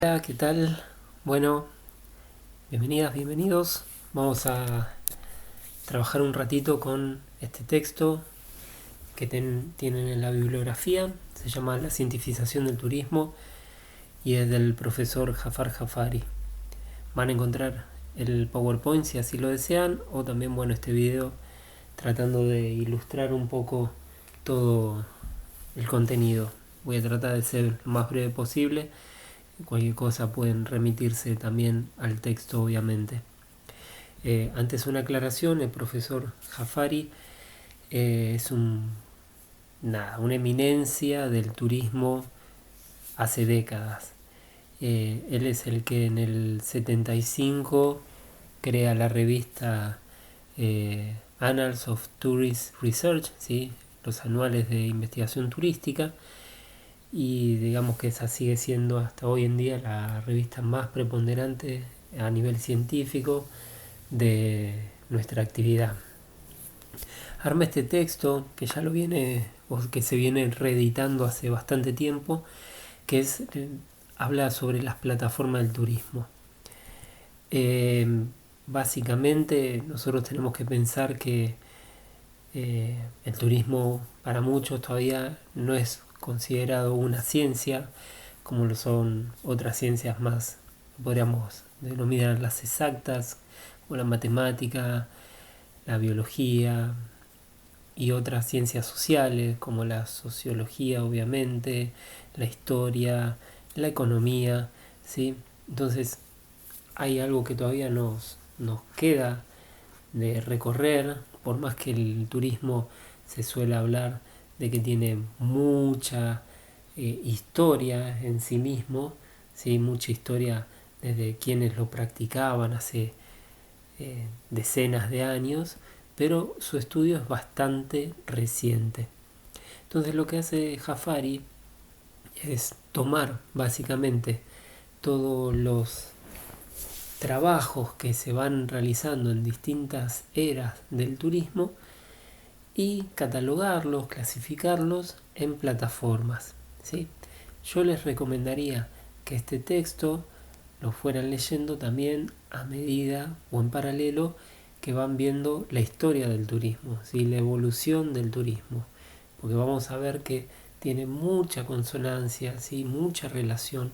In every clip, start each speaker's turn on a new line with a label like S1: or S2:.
S1: Hola, ¿qué tal? Bueno, bienvenidas, bienvenidos. Vamos a trabajar un ratito con este texto que tienen en la bibliografía. Se llama La cientificación del turismo y es del profesor Jafar Jafari. Van a encontrar el PowerPoint si así lo desean, o también, bueno, este video tratando de ilustrar un poco todo el contenido. Voy a tratar de ser lo más breve posible. Cualquier cosa pueden remitirse también al texto, obviamente. Antes una aclaración, el profesor Jafari es una eminencia del turismo hace décadas. Él es el que en el 75 crea la revista Annals of Tourist Research, ¿sí? Los anuales de investigación turística, y digamos que esa sigue siendo hasta hoy en día la revista más preponderante a nivel científico de nuestra actividad. Arma este texto que ya lo viene o que se viene reeditando hace bastante tiempo, que habla sobre las plataformas del turismo. Eh, Básicamente nosotros tenemos que pensar que el turismo para muchos todavía no es considerado una ciencia como lo son otras ciencias más, podríamos denominar las exactas, como la matemática, la biología y otras ciencias sociales como la sociología, obviamente, la historia, la economía, ¿sí? Entonces hay algo que todavía nos queda de recorrer, por más que el turismo se suele hablar de que tiene mucha historia en sí mismo, ¿sí? Mucha historia desde quienes lo practicaban hace decenas de años, pero su estudio es bastante reciente. Entonces lo que hace Jafari es tomar básicamente todos los trabajos que se van realizando en distintas eras del turismo y catalogarlos, clasificarlos en plataformas, ¿sí? Yo les recomendaría que este texto lo fueran leyendo también a medida o en paralelo que van viendo la historia del turismo, ¿sí? La evolución del turismo, porque vamos a ver que tiene mucha consonancia, ¿sí? Mucha relación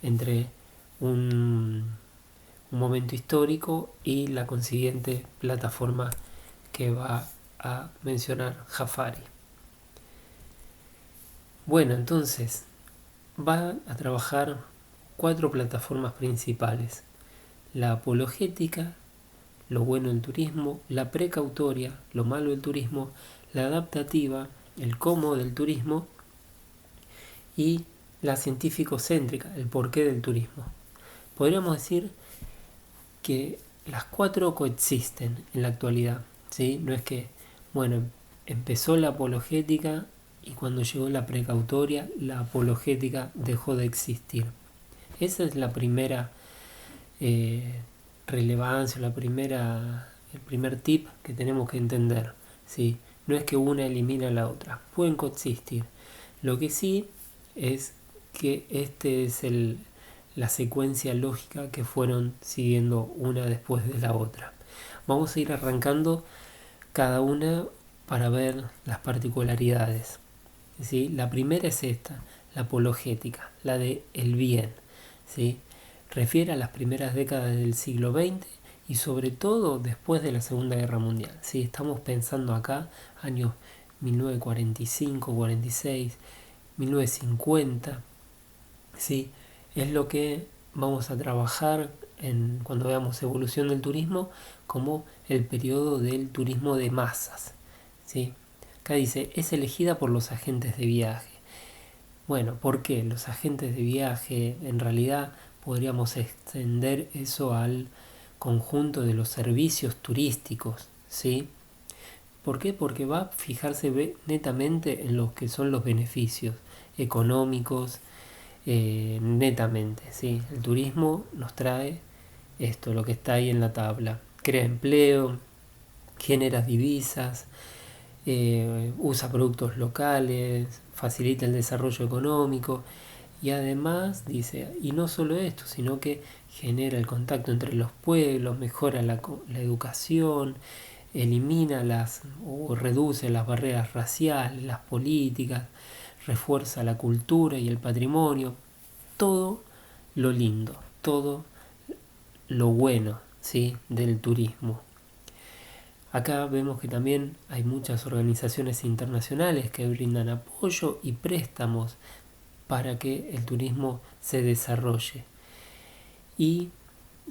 S1: entre un momento histórico y la consiguiente plataforma que va a mencionar Jafari. Bueno, entonces va a trabajar 4 plataformas principales: la apologética, lo bueno del turismo; la precautoria, lo malo del turismo; la adaptativa, el cómo del turismo; y la científico-céntrica, el porqué del turismo. Podríamos decir que las 4 coexisten en la actualidad, ¿sí? No es que, bueno, empezó la apologética y cuando llegó la precautoria, la apologética dejó de existir. Esa es la primera eh, relevancia, el primer tip que tenemos que entender, ¿sí? No es que una elimina a la otra, pueden coexistir. Lo que sí es que este es la secuencia lógica que fueron siguiendo una después de la otra. Vamos a ir arrancando cada una para ver las particularidades, ¿sí? La primera es esta, la apologética, la de el bien, ¿sí? Refiere a las primeras décadas del siglo XX y sobre todo después de la Segunda Guerra Mundial, ¿sí? Estamos pensando acá años 1945, 46, 1950, ¿sí? Es lo que vamos a trabajar cuando veamos evolución del turismo como el periodo del turismo de masas, ¿sí? Acá dice, es elegida por los agentes de viaje. Bueno, ¿por qué? Los agentes de viaje, en realidad podríamos extender eso al conjunto de los servicios turísticos, ¿sí? ¿Por qué? Porque va a fijarse netamente en lo que son los beneficios económicos, netamente, ¿sí? El turismo nos trae esto, lo que está ahí en la tabla: crea empleo, genera divisas, usa productos locales, facilita el desarrollo económico, Y además dice, y no solo esto, sino que genera el contacto entre los pueblos, mejora la educación, elimina o reduce las barreras raciales, las políticas, refuerza la cultura y el patrimonio, todo lo lindo, todo lo bueno, ¿sí?, del turismo. Acá vemos que también hay muchas organizaciones internacionales que brindan apoyo y préstamos para que el turismo se desarrolle. Y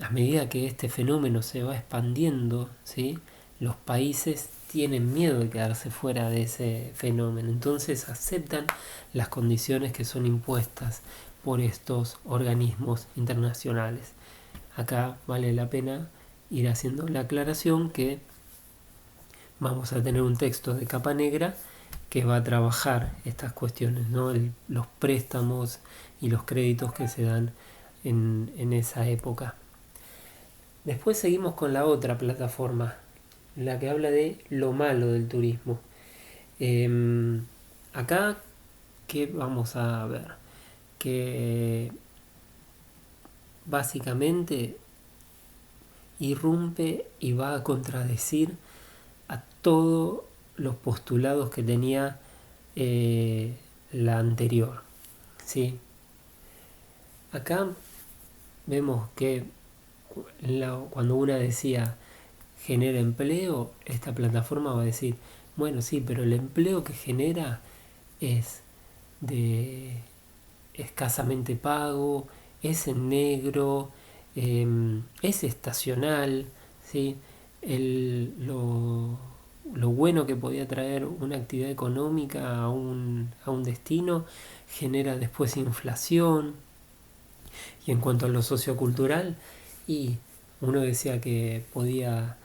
S1: a medida que este fenómeno se va expandiendo, ¿sí?, los países tienen miedo de quedarse fuera de ese fenómeno. Entonces aceptan las condiciones que son impuestas por estos organismos internacionales. Acá vale la pena ir haciendo la aclaración que vamos a tener un texto de capa negra que va a trabajar estas cuestiones, ¿no? Los préstamos y los créditos que se dan en esa época. Después seguimos con la otra plataforma, la que habla de lo malo del turismo. Acá, ¿qué vamos a ver? Que básicamente irrumpe y va a contradecir a todos los postulados que tenía la anterior, ¿sí? Acá vemos que cuando una decía genera empleo, esta plataforma va a decir, bueno, sí, pero el empleo que genera es de escasamente pago, es en negro, es estacional, ¿sí? Lo bueno que podía traer una actividad económica a un destino genera después inflación. Y en cuanto a lo sociocultural, y uno decía que podía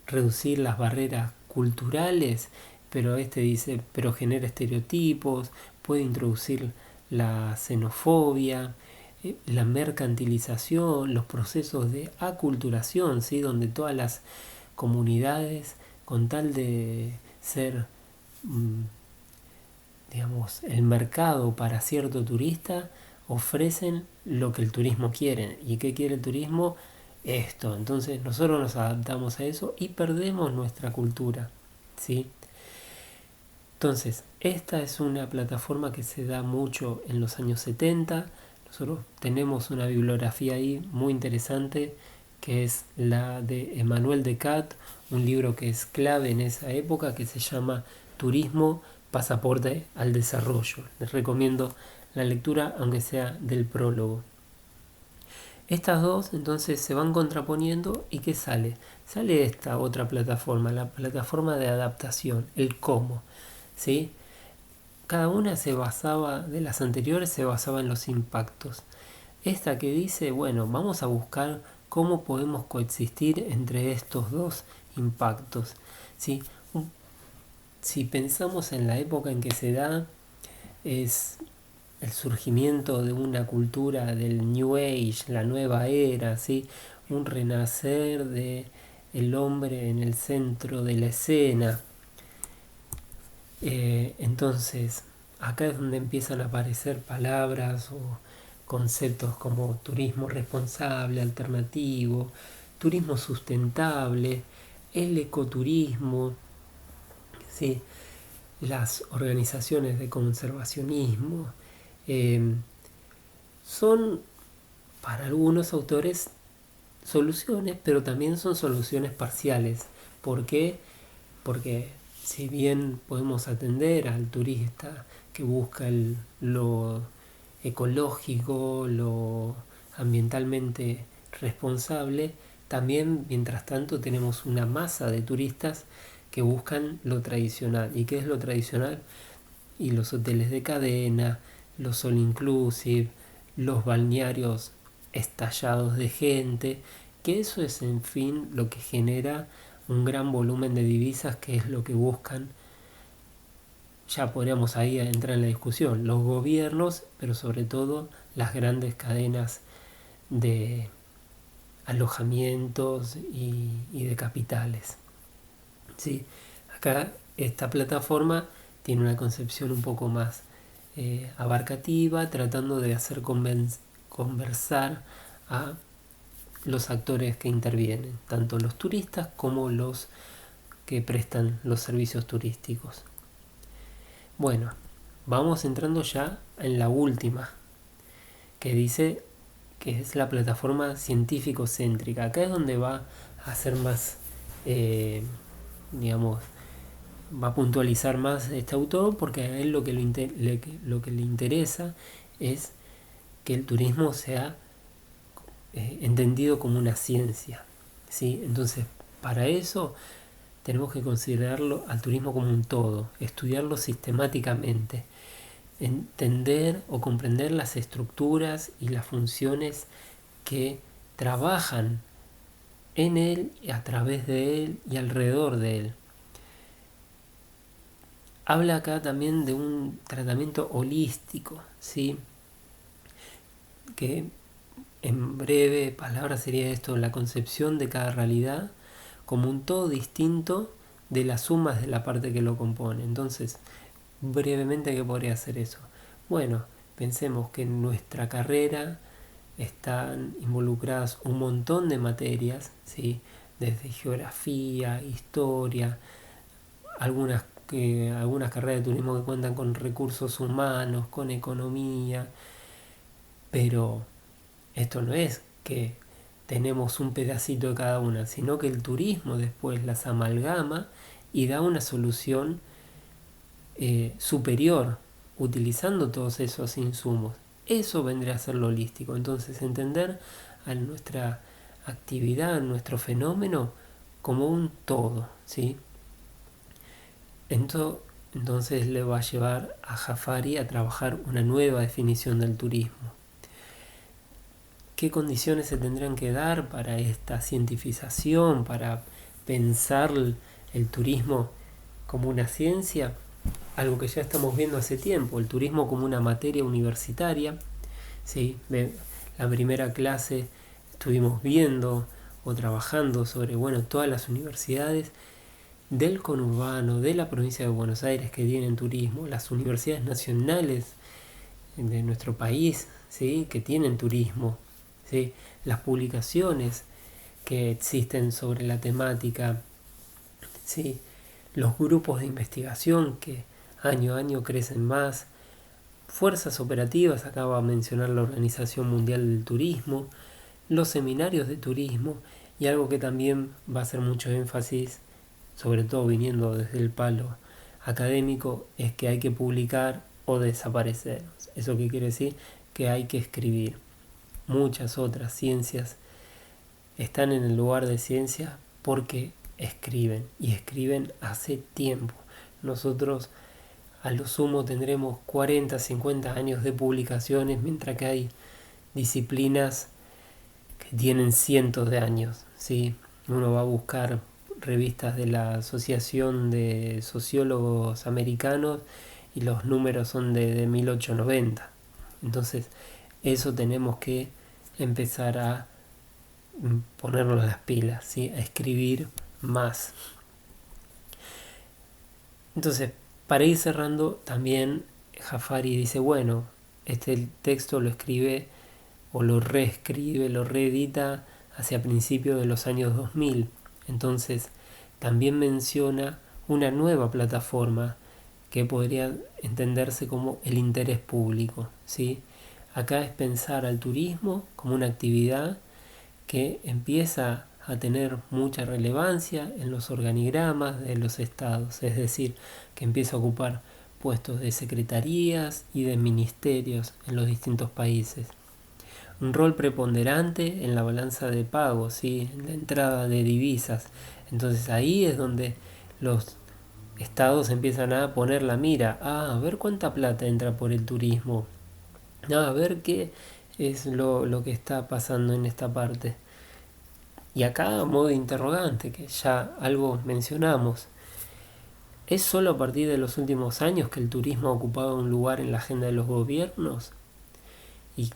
S1: reducir las barreras culturales, pero este dice, pero genera estereotipos, puede introducir la xenofobia, la mercantilización, los procesos de aculturación, ¿sí?, donde todas las comunidades, con tal de ser, digamos, el mercado para cierto turista, ofrecen lo que el turismo quiere. ¿Y qué quiere el turismo? Esto. Entonces nosotros nos adaptamos a eso y perdemos nuestra cultura, ¿sí? Entonces, esta es una plataforma que se da mucho en los años 70. Nosotros tenemos una bibliografía ahí muy interesante, que es la de Emmanuel Descartes, un libro que es clave en esa época, que se llama Turismo, Pasaporte al Desarrollo. Les recomiendo la lectura, aunque sea del prólogo. Estas dos entonces se van contraponiendo, y ¿qué sale? Sale esta otra plataforma, la plataforma de adaptación, el cómo, ¿sí? Cada una de las anteriores se basaba en los impactos. Esta que dice, bueno, vamos a buscar cómo podemos coexistir entre estos dos impactos, ¿sí? Si pensamos en la época en que se da, es el surgimiento de una cultura del New Age, la nueva era, ¿sí?, un renacer de el hombre en el centro de la escena. Entonces, acá es donde empiezan a aparecer palabras o conceptos como turismo responsable, alternativo, turismo sustentable, el ecoturismo, ¿sí?, las organizaciones de conservacionismo. Son para algunos autores soluciones, pero también son soluciones parciales. ¿Por qué? Porque si bien podemos atender al turista que busca lo ecológico, lo ambientalmente responsable, también mientras tanto tenemos una masa de turistas que buscan lo tradicional. ¿Y qué es lo tradicional? Y los hoteles de cadena, los all inclusive, los balnearios estallados de gente, que eso es en fin lo que genera un gran volumen de divisas, que es lo que buscan. Ya podríamos ahí entrar en la discusión, los gobiernos, pero sobre todo las grandes cadenas de alojamientos y de capitales, ¿sí? Acá esta plataforma tiene una concepción un poco más abarcativa, tratando de hacer conversar a los actores que intervienen, tanto los turistas como los que prestan los servicios turísticos. Bueno, vamos entrando ya en la última, que dice que es la plataforma científico-céntrica. Acá es donde va a ser más, digamos, va a puntualizar más este autor, porque a él lo que le interesa es que el turismo sea entendido como una ciencia, ¿sí? Entonces, para eso tenemos que considerarlo al turismo como un todo, estudiarlo sistemáticamente, entender o comprender las estructuras y las funciones que trabajan en él, a través de él y alrededor de él. Habla acá también de un tratamiento holístico, ¿sí? Que en breve palabras sería esto: la concepción de cada realidad como un todo distinto de las sumas de la parte que lo compone. Entonces, brevemente, ¿qué podría ser eso? Bueno, pensemos que en nuestra carrera están involucradas un montón de materias, ¿sí? Desde geografía, historia, algunas carreras de turismo que cuentan con recursos humanos, con economía, pero esto no es que tenemos un pedacito de cada una, sino que el turismo después las amalgama y da una solución superior utilizando todos esos insumos. Eso vendría a ser lo holístico. Entonces, entender a nuestra actividad, a nuestro fenómeno como un todo, ¿sí? Entonces le va a llevar a Jafari a trabajar una nueva definición del turismo. ¿Qué condiciones se tendrían que dar para esta cientificación, para pensar el turismo como una ciencia? Algo que ya estamos viendo hace tiempo, el turismo como una materia universitaria, ¿sí? La primera clase estuvimos viendo o trabajando sobre, todas las universidades del conurbano, de la provincia de Buenos Aires que tienen turismo, las universidades nacionales de nuestro país, ¿sí? Que tienen turismo, ¿sí? Las publicaciones que existen sobre la temática, ¿sí? Los grupos de investigación que año a año crecen más, fuerzas operativas, acaba de mencionar la Organización Mundial del Turismo, los seminarios de turismo, y algo que también va a hacer mucho énfasis, sobre todo viniendo desde el palo académico, es que hay que publicar o desaparecer. ¿Eso qué quiere decir? Que hay que escribir. Muchas otras ciencias están en el lugar de ciencia porque escriben, y escriben hace tiempo. Nosotros a lo sumo tendremos 40, 50 años de publicaciones, mientras que hay disciplinas que tienen cientos de años, ¿sí? Uno va a buscar revistas de la Asociación de Sociólogos Americanos y los números son de 1890. Entonces, eso tenemos que empezar a ponernos las pilas, ¿sí? A escribir más. Entonces, para ir cerrando, también Jafari dice, este texto lo escribe o lo reescribe, lo reedita hacia principios de los años 2000. Entonces, también menciona una nueva plataforma que podría entenderse como el interés público, ¿sí? Acá es pensar al turismo como una actividad que empieza a tener mucha relevancia en los organigramas de los estados, es decir, que empieza a ocupar puestos de secretarías y de ministerios en los distintos países. Un rol preponderante en la balanza de pagos, ¿sí? En la entrada de divisas. Entonces ahí es donde los estados empiezan a poner la mira, a ver cuánta plata entra por el turismo, a ver qué es lo que está pasando en esta parte. Y acá, a modo de interrogante, que ya algo mencionamos, ¿es solo a partir de los últimos años que el turismo ha ocupado un lugar en la agenda de los gobiernos? Y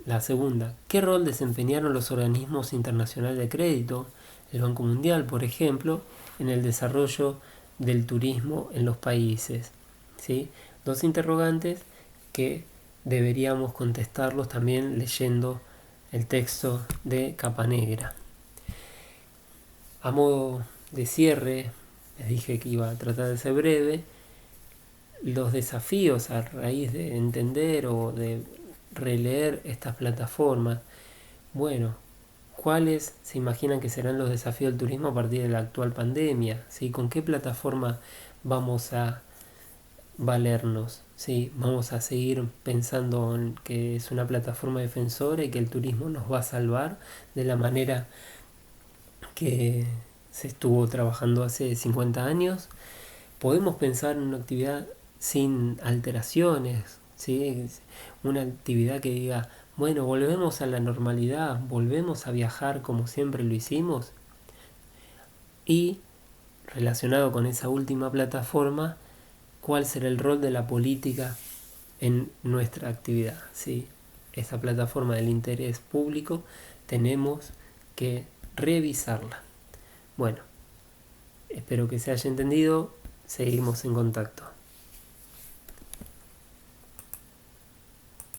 S1: la segunda, ¿qué rol desempeñaron los organismos internacionales de crédito, el Banco Mundial, por ejemplo, en el desarrollo del turismo en los países? ¿Sí? Dos interrogantes que deberíamos contestarlos también leyendo el texto de Capa Negra. A modo de cierre, les dije que iba a tratar de ser breve. Los desafíos a raíz de entender o de releer estas plataformas, bueno, ¿cuáles se imaginan que serán los desafíos del turismo a partir de la actual pandemia? ¿Sí? ¿Con qué plataforma vamos a valernos? ¿Sí? Vamos a seguir pensando en que es una plataforma defensora y que el turismo nos va a salvar de la manera que se estuvo trabajando hace 50 años. Podemos pensar en una actividad sin alteraciones, ¿sí? Una actividad que diga, bueno, volvemos a la normalidad, volvemos a viajar como siempre lo hicimos. Y relacionado con esa última plataforma, ¿cuál será el rol de la política en nuestra actividad? ¿Sí? Esa plataforma del interés público tenemos que revisarla. Bueno, espero que se haya entendido. Seguimos en contacto.